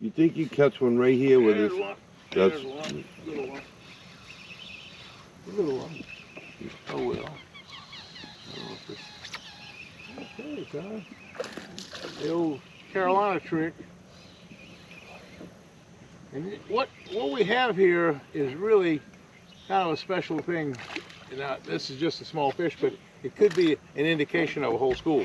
You think you catch one right here with There's this? one. That's There's one. Little one. Little one. Oh well. Okay, son. The old Carolina trick. And what we have here is really kind of a special thing. Now, this is just a small fish, but it could be an indication of a whole school.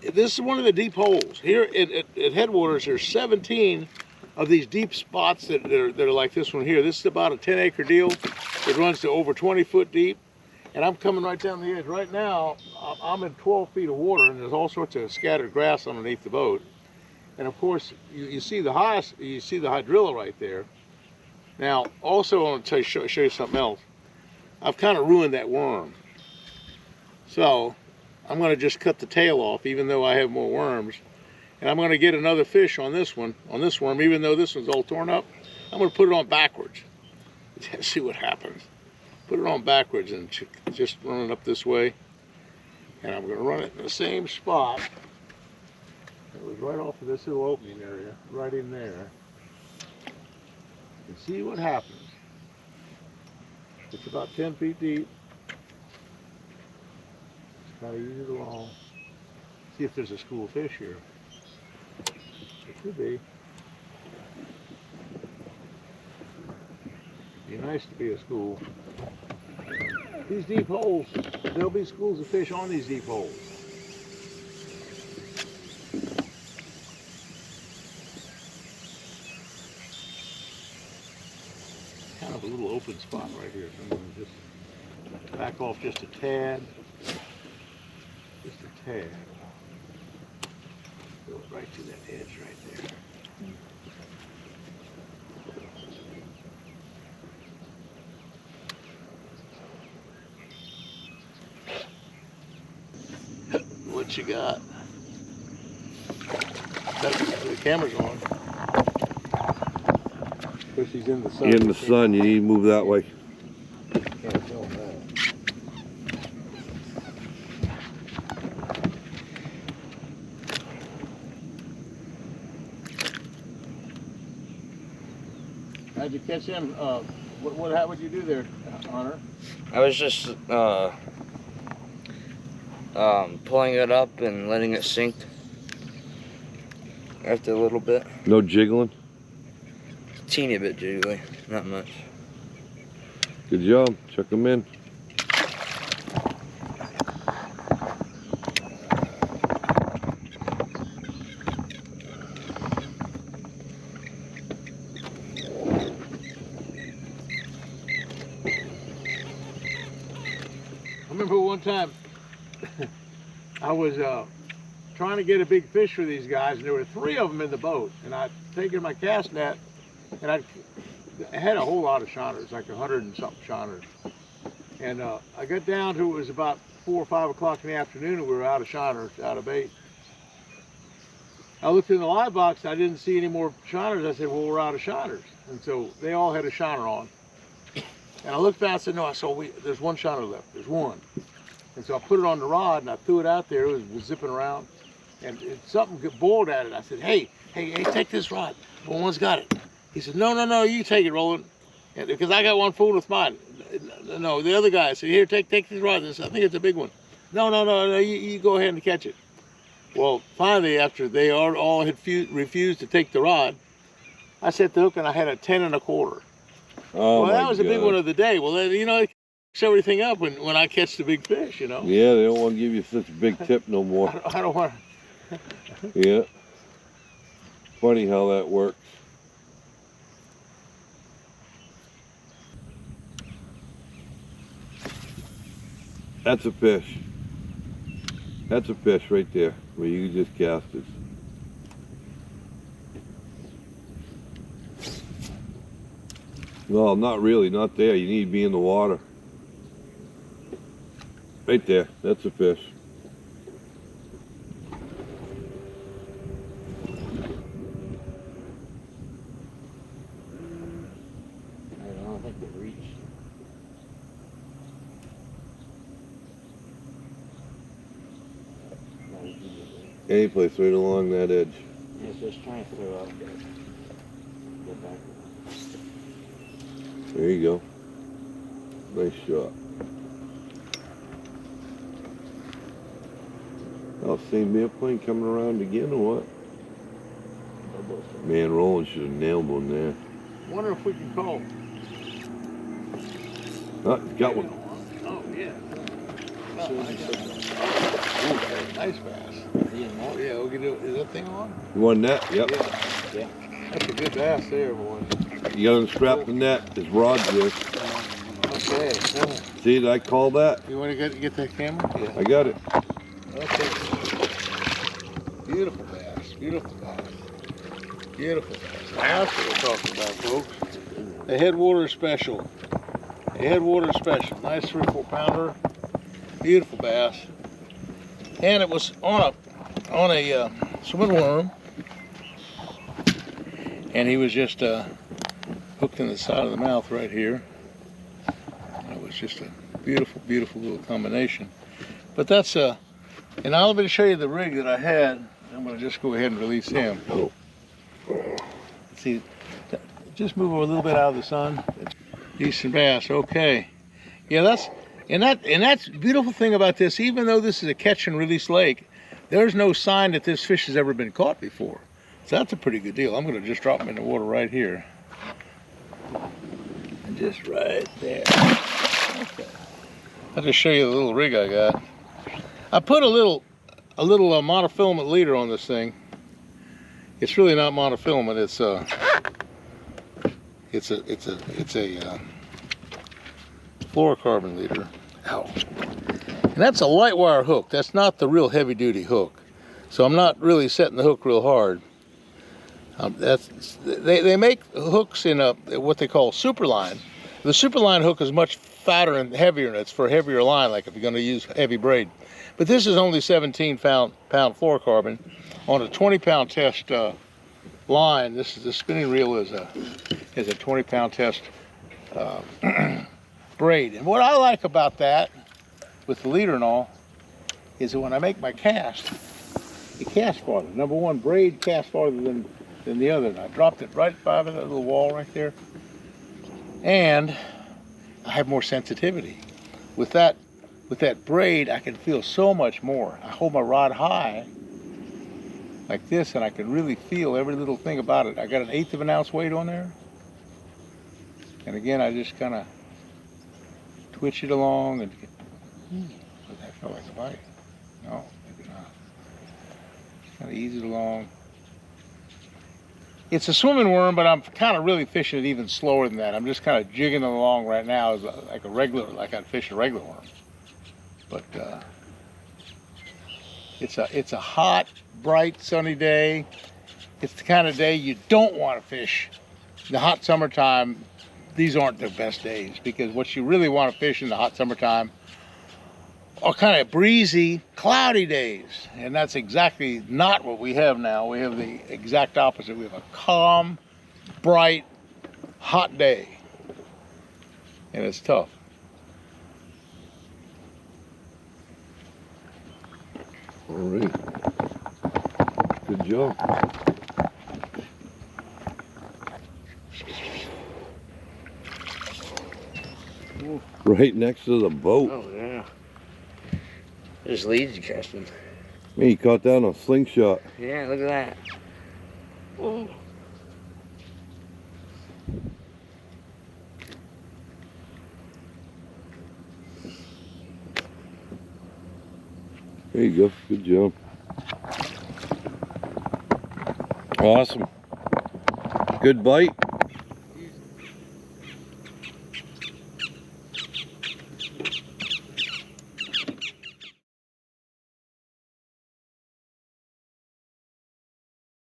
This is one of the deep holes. Here at Headwaters, there's 17 of these deep spots that are like this one here. This is about a 10-acre deal. It runs to over 20 foot deep. And I'm coming right down the edge. Right now, I'm in 12 feet of water, and there's all sorts of scattered grass underneath the boat. And of course, you see the hydrilla right there. Now, also, I want to show you something else. I've kind of ruined that worm. So, I'm going to just cut the tail off, even though I have more worms. And I'm going to get another fish on this one, on this worm, even though this one's all torn up. I'm going to put it on backwards. See what happens. Put it on backwards and just run it up this way. And I'm going to run it in the same spot. It was right off of this little opening area, right in there. And see what happens. It's about 10 feet deep. Just kind of use it along. See if there's a school of fish here. It could be. Be nice to be a school. These deep holes, there'll be schools of fish on these deep holes. Kind of a little open spot right here. So I'm going to just back off just a tad. Just a tad. Go right to that edge right there. What you got? The camera's on. Of course, he's in the sun. in the sun. You need to move that way. Can't film that. How'd you catch him? What would you do there, Hunter? I was just pulling it up and letting it sink after a little bit. No jiggling. Teeny bit jiggly, not much. Good job. Check them in. I remember one time I was trying to get a big fish for these guys, and there were 3 of them in the boat, and I'd taken my cast net, and I had a whole lot of shiners, like 100 and something shiners. And I got down to, it was about 4 or 5 o'clock in the afternoon, and we were out of shiners, out of bait. I looked in the live box, and I didn't see any more shiners. I said, well, we're out of shiners. And so they all had a shiner on. And I looked back and said, no, I saw, there's 1 shiner left, there's 1. And so I put it on the rod and I threw it out there. It was zipping around, and something boiled at it. I said, hey, take this rod. Well, one's got it. He said, no, you take it, Roland. And because I got one fooled with mine. No, the other guy said, here, take this rod. I think it's a big one. No, you go ahead and catch it. Well, finally, after they all had refused to take the rod, I set the hook and I had a 10 1/4. Oh, well, that my was the big God. one of the day. Well, you know, it kicks everything up when I catch the big fish, you know. Yeah, they don't want to give you such a big tip no more. I don't want to. Yeah. Funny how that works. That's a fish. That's a fish right there, where you just cast it. Well, not really, not there. You need to be in the water. Right there, that's a fish. I don't think it reached. Any place right along that edge. It's just trying to throw out there. There you go. Nice shot. Oh, same airplane coming around again or what? Man, Roland should have nailed one there. Wonder if we can call. Oh, he's got one. Oh, yeah. Nice bass. Oh, yeah, we can do. Is that thing on? You want net? Yep. Yeah. That's a good bass there, boy. You got him strapped the net. His rod's there. Okay. Cool. See, did I call that? You want to get that camera? Yeah. I got it. Okay. Beautiful bass. Beautiful bass. Beautiful bass. That's what we're talking about, folks. The Headwaters special. The Headwaters special. Nice 3-4 pounder. Beautiful bass. And it was on a swimming worm. And he was just hooked in the side of the mouth right here. It was just a beautiful, beautiful little combination. But that's and now let me show you the rig that I had. I'm going to just go ahead and release him. Oh. See, just move a little bit out of the sun. Decent bass. Okay. Yeah, that's the beautiful thing about this. Even though this is a catch and release lake, there's no sign that this fish has ever been caught before. So that's a pretty good deal. I'm going to just drop him in the water right here. And just right there. Okay. I'll just show you the little rig I got. I put a little monofilament leader on this thing. It's really not monofilament. It's a fluorocarbon leader. Ow. And that's a light wire hook. That's not the real heavy duty hook. So I'm not really setting the hook real hard. They make hooks in what they call superline. The superline hook is much fatter and heavier, and it's for a heavier line, like if you're going to use heavy braid. But this is only 17-pound fluorocarbon on a 20-pound test line. The spinning reel is a 20-pound test braid. And what I like about that, with the leader and all, is that when I make my cast, it casts farther. Number one, braid casts farther than the other. And I dropped it right by that little wall right there. And I have more sensitivity. With that braid, I can feel so much more. I hold my rod high like this, and I can really feel every little thing about it. I got an 1/8 of an ounce weight on there. And again, I just kind of twitch it along and that felt like a bite. No, maybe not. Just kind of ease it along. It's a swimming worm, but I'm kind of really fishing it even slower than that. I'm just kind of jigging it along right now as like I'd fish a regular worm. But it's a hot, bright, sunny day. It's the kind of day you don't want to fish. In the hot summertime, these aren't the best days, because what you really want to fish in the hot summertime are kind of breezy, cloudy days. And that's exactly not what we have now. We have the exact opposite. We have a calm, bright, hot day. And it's tough. All right. Good job. Right next to the boat. Oh, yeah. There's leads casting. Hey, you caught that on a slingshot. Yeah, look at that. Ooh. There you go. Good job. Awesome. Good bite.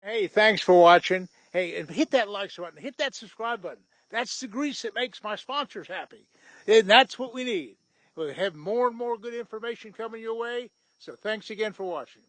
Hey, thanks for watching. Hey, and hit that like button, hit that subscribe button. That's the grease that makes my sponsors happy. And that's what we need. We'll have more and more good information coming your way. So thanks again for watching.